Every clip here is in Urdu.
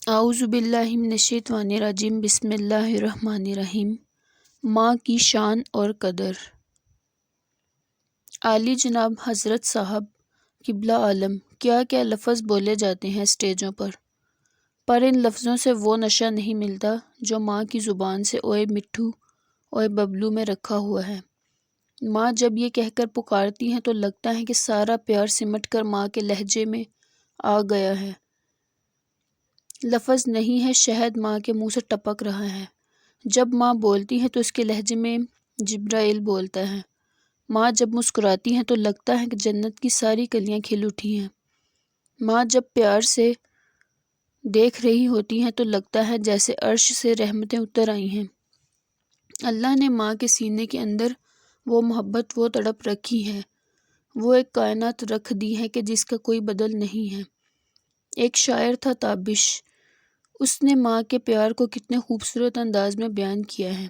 اعوذ باللہ من الشیطان الرجیم بسم اللہ الرحمن الرحیم۔ ماں کی شان اور قدر۔ عالی جناب حضرت صاحب قبلہ عالم کیا کیا لفظ بولے جاتے ہیں اسٹیجوں پر ان لفظوں سے وہ نشہ نہیں ملتا جو ماں کی زبان سے اوئے مٹھو اوئے ببلو میں رکھا ہوا ہے۔ ماں جب یہ کہہ کر پکارتی ہیں تو لگتا ہے کہ سارا پیار سمٹ کر ماں کے لہجے میں آ گیا ہے۔ لفظ نہیں ہے، شہد ماں کے منہ سے ٹپک رہا ہے۔ جب ماں بولتی ہے تو اس کے لہجے میں جبرائیل بولتا ہے۔ ماں جب مسکراتی ہیں تو لگتا ہے کہ جنت کی ساری کلیاں کھل اٹھی ہیں۔ ماں جب پیار سے دیکھ رہی ہوتی ہیں تو لگتا ہے جیسے عرش سے رحمتیں اتر آئی ہیں۔ اللہ نے ماں کے سینے کے اندر وہ محبت، وہ تڑپ رکھی ہے، وہ ایک کائنات رکھ دی ہے کہ جس کا کوئی بدل نہیں ہے۔ ایک شاعر تھا تابش، اس نے ماں کے پیار کو کتنے خوبصورت انداز میں بیان کیا ہے۔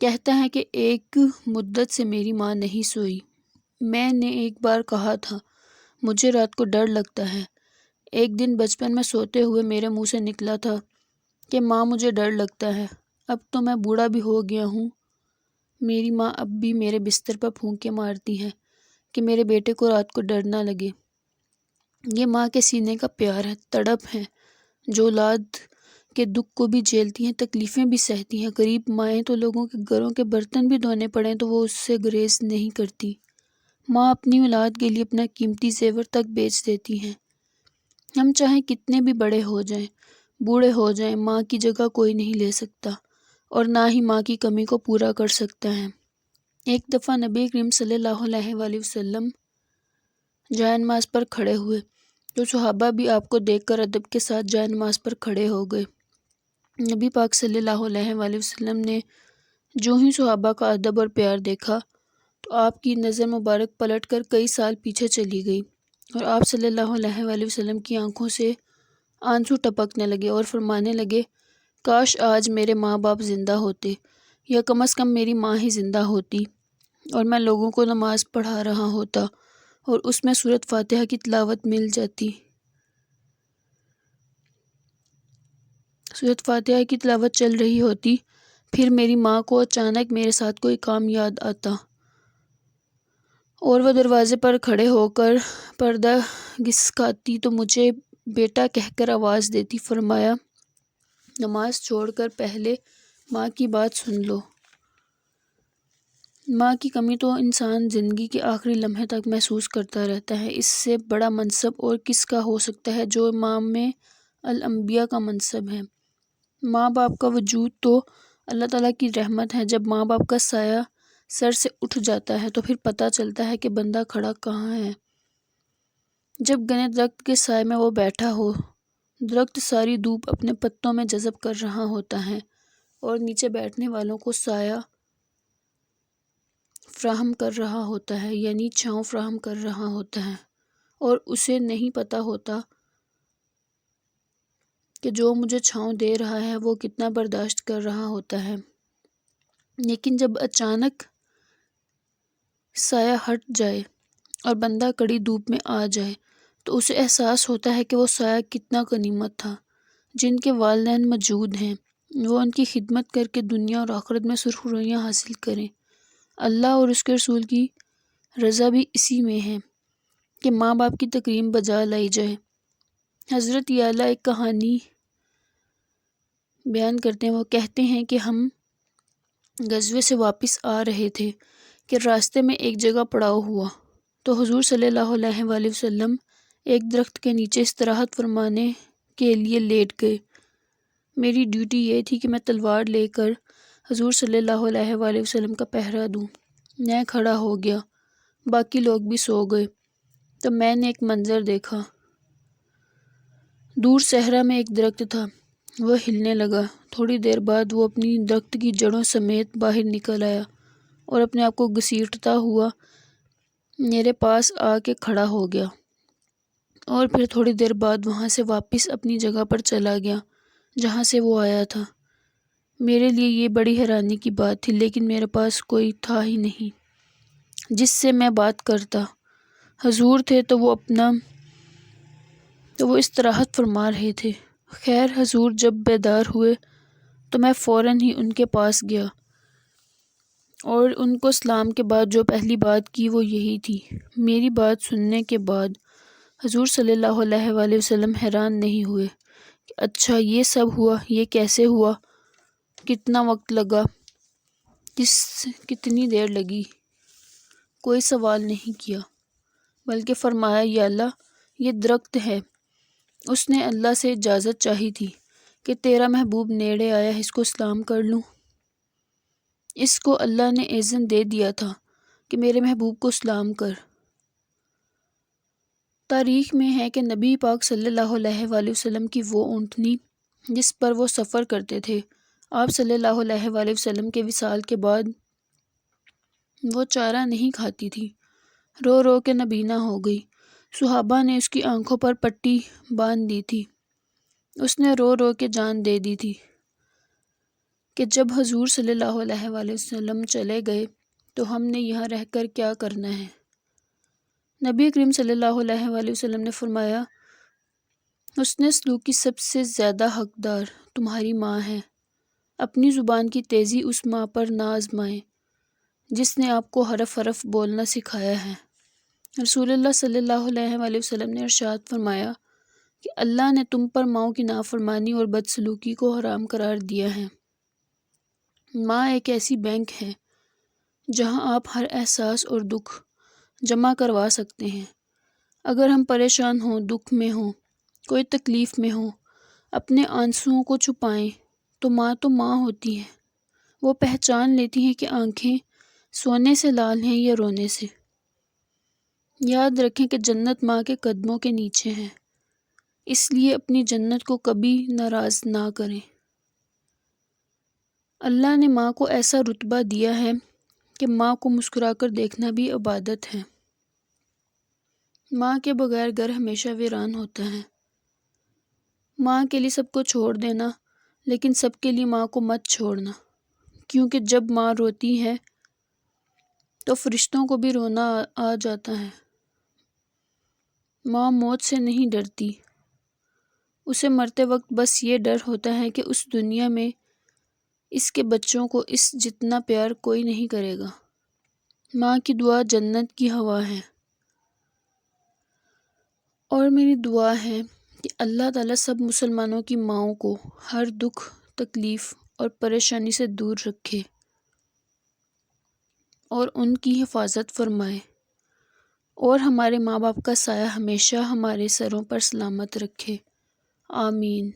کہتا ہے کہ ایک مدت سے میری ماں نہیں سوئی۔ میں نے ایک بار کہا تھا مجھے رات کو ڈر لگتا ہے۔ ایک دن بچپن میں سوتے ہوئے میرے منہ سے نکلا تھا کہ ماں مجھے ڈر لگتا ہے۔ اب تو میں بوڑھا بھی ہو گیا ہوں، میری ماں اب بھی میرے بستر پر پھونکے مارتی ہے کہ میرے بیٹے کو رات کو ڈر نہ لگے۔ یہ ماں کے سینے کا پیار ہے، تڑپ ہے، جو اولاد کے دکھ کو بھی جھیلتی ہیں، تکلیفیں بھی سہتی ہیں۔ غریب مائیں تو لوگوں کے گھروں کے برتن بھی دھونے پڑیں تو وہ اس سے گریز نہیں کرتی۔ ماں اپنی اولاد کے لیے اپنا قیمتی زیور تک بیچ دیتی ہیں۔ ہم چاہیں کتنے بھی بڑے ہو جائیں، بوڑھے ہو جائیں، ماں کی جگہ کوئی نہیں لے سکتا اور نہ ہی ماں کی کمی کو پورا کر سکتا ہے۔ ایک دفعہ نبی کریم صلی اللہ علیہ وآلہ وسلم جائے نماز پر کھڑے ہوئے تو صحابہ بھی آپ کو دیکھ کر ادب کے ساتھ جائے نماز پر کھڑے ہو گئے۔ نبی پاک صلی اللہ علیہ وآلہ وسلم نے جو ہی صحابہ کا ادب اور پیار دیکھا تو آپ کی نظر مبارک پلٹ کر کئی سال پیچھے چلی گئی اور آپ صلی اللہ علیہ وآلہ وسلم کی آنکھوں سے آنسو ٹپکنے لگے اور فرمانے لگے، کاش آج میرے ماں باپ زندہ ہوتے، یا کم از کم میری ماں ہی زندہ ہوتی اور میں لوگوں کو نماز پڑھا رہا ہوتا اور اس میں سورۃ فاتحہ کی تلاوت مل جاتی۔ سورۃ فاتحہ کی تلاوت چل رہی ہوتی، پھر میری ماں کو اچانک میرے ساتھ کوئی کام یاد آتا اور وہ دروازے پر کھڑے ہو کر پردہ گھسکاتی تو مجھے بیٹا کہہ کر آواز دیتی، فرمایا نماز چھوڑ کر پہلے ماں کی بات سن لو۔ ماں کی کمی تو انسان زندگی کے آخری لمحے تک محسوس کرتا رہتا ہے۔ اس سے بڑا منصب اور کس کا ہو سکتا ہے جو امام الانبیاء کا منصب ہے۔ ماں باپ کا وجود تو اللہ تعالیٰ کی رحمت ہے۔ جب ماں باپ کا سایہ سر سے اٹھ جاتا ہے تو پھر پتہ چلتا ہے کہ بندہ کھڑا کہاں ہے۔ جب گھنے درخت کے سائے میں وہ بیٹھا ہو، درخت ساری دھوپ اپنے پتوں میں جذب کر رہا ہوتا ہے اور نیچے بیٹھنے والوں کو سایہ فراہم کر رہا ہوتا ہے، یعنی چھاؤں فراہم کر رہا ہوتا ہے، اور اسے نہیں پتہ ہوتا کہ جو مجھے چھاؤں دے رہا ہے وہ کتنا برداشت کر رہا ہوتا ہے۔ لیکن جب اچانک سایہ ہٹ جائے اور بندہ کڑی دھوپ میں آ جائے تو اسے احساس ہوتا ہے کہ وہ سایہ کتنا غنیمت تھا۔ جن کے والدین موجود ہیں وہ ان کی خدمت کر کے دنیا اور آخرت میں سرخرویاں حاصل کریں۔ اللہ اور اس کے رسول کی رضا بھی اسی میں ہے کہ ماں باپ کی تکریم بجا لائی جائے۔ حضرت یعلا ایک کہانی بیان کرتے ہیں۔ وہ کہتے ہیں کہ ہم غزوے سے واپس آ رہے تھے کہ راستے میں ایک جگہ پڑاؤ ہوا تو حضور صلی اللہ علیہ وآلہ وسلم ایک درخت کے نیچے استراحت فرمانے کے لیے لیٹ گئے۔ میری ڈیوٹی یہ تھی کہ میں تلوار لے کر حضور صلی اللہ علیہ وآلہ وسلم کا پہرا دوں۔ میں کھڑا ہو گیا، باقی لوگ بھی سو گئے، تب میں نے ایک منظر دیکھا۔ دور صحرا میں ایک درخت تھا، وہ ہلنے لگا۔ تھوڑی دیر بعد وہ اپنی درخت کی جڑوں سمیت باہر نکل آیا اور اپنے آپ کو گھسیٹتا ہوا میرے پاس آ کے کھڑا ہو گیا اور پھر تھوڑی دیر بعد وہاں سے واپس اپنی جگہ پر چلا گیا جہاں سے وہ آیا تھا۔ میرے لیے یہ بڑی حیرانی کی بات تھی، لیکن میرے پاس کوئی تھا ہی نہیں جس سے میں بات کرتا۔ حضور تھے تو وہ استراحت فرما رہے تھے۔ خیر حضور جب بیدار ہوئے تو میں فوراً ہی ان کے پاس گیا اور ان کو سلام کے بعد جو پہلی بات کی وہ یہی تھی۔ میری بات سننے کے بعد حضور صلی اللہ علیہ وآلہ وسلم حیران نہیں ہوئے کہ اچھا یہ سب ہوا، یہ کیسے ہوا، کتنا وقت لگا، کتنی دیر لگی۔ کوئی سوال نہیں کیا بلکہ فرمایا یا اللہ یہ درخت ہے، اس نے اللہ سے اجازت چاہی تھی کہ تیرا محبوب نیڑے آیا اس کو سلام کر لوں۔ اس کو اللہ نے اذن دے دیا تھا کہ میرے محبوب کو سلام کر۔ تاریخ میں ہے کہ نبی پاک صلی اللہ علیہ وآلہ وسلم کی وہ اونٹنی جس پر وہ سفر کرتے تھے، آپ صلی اللہ علیہ وآلہ وسلم کے وصال کے بعد وہ چارہ نہیں کھاتی تھی، رو رو کے نابینا ہو گئی۔ صحابہ نے اس کی آنکھوں پر پٹی باندھ دی تھی، اس نے رو رو کے جان دے دی تھی کہ جب حضور صلی اللہ علیہ وآلہ وسلم چلے گئے تو ہم نے یہاں رہ کر کیا کرنا ہے۔ نبی کریم صلی اللہ علیہ وآلہ وسلم نے فرمایا، حسن سلوک کی سب سے زیادہ حقدار تمہاری ماں ہے، اپنی زبان کی تیزی اس ماں پر نہ آزمائیں جس نے آپ کو حرف حرف بولنا سکھایا ہے۔ رسول اللہ صلی اللہ علیہ وآلہ وسلم نے ارشاد فرمایا کہ اللہ نے تم پر ماؤں کی نافرمانی اور بدسلوکی کو حرام قرار دیا ہے۔ ماں ایک ایسی بینک ہے جہاں آپ ہر احساس اور دکھ جمع کروا سکتے ہیں۔ اگر ہم پریشان ہوں، دکھ میں ہوں، کوئی تکلیف میں ہوں، اپنے آنسوؤں کو چھپائیں تو ماں ہوتی ہے، وہ پہچان لیتی ہیں کہ آنکھیں سونے سے لال ہیں یا رونے سے۔ یاد رکھیں کہ جنت ماں کے قدموں کے نیچے ہے، اس لیے اپنی جنت کو کبھی ناراض نہ کریں۔ اللہ نے ماں کو ایسا رتبہ دیا ہے کہ ماں کو مسکرا کر دیکھنا بھی عبادت ہے۔ ماں کے بغیر گھر ہمیشہ ویران ہوتا ہے۔ ماں کے لیے سب کو چھوڑ دینا، لیکن سب کے لیے ماں کو مت چھوڑنا، کیونکہ جب ماں روتی ہے تو فرشتوں کو بھی رونا آ جاتا ہے۔ ماں موت سے نہیں ڈرتی، اسے مرتے وقت بس یہ ڈر ہوتا ہے کہ اس دنیا میں اس کے بچوں کو اس جتنا پیار کوئی نہیں کرے گا۔ ماں کی دعا جنت کی ہوا ہے، اور میری دعا ہے کہ اللہ تعالیٰ سب مسلمانوں کی ماؤں کو ہر دکھ، تکلیف اور پریشانی سے دور رکھے اور ان کی حفاظت فرمائے، اور ہمارے ماں باپ کا سایہ ہمیشہ ہمارے سروں پر سلامت رکھے۔ آمین۔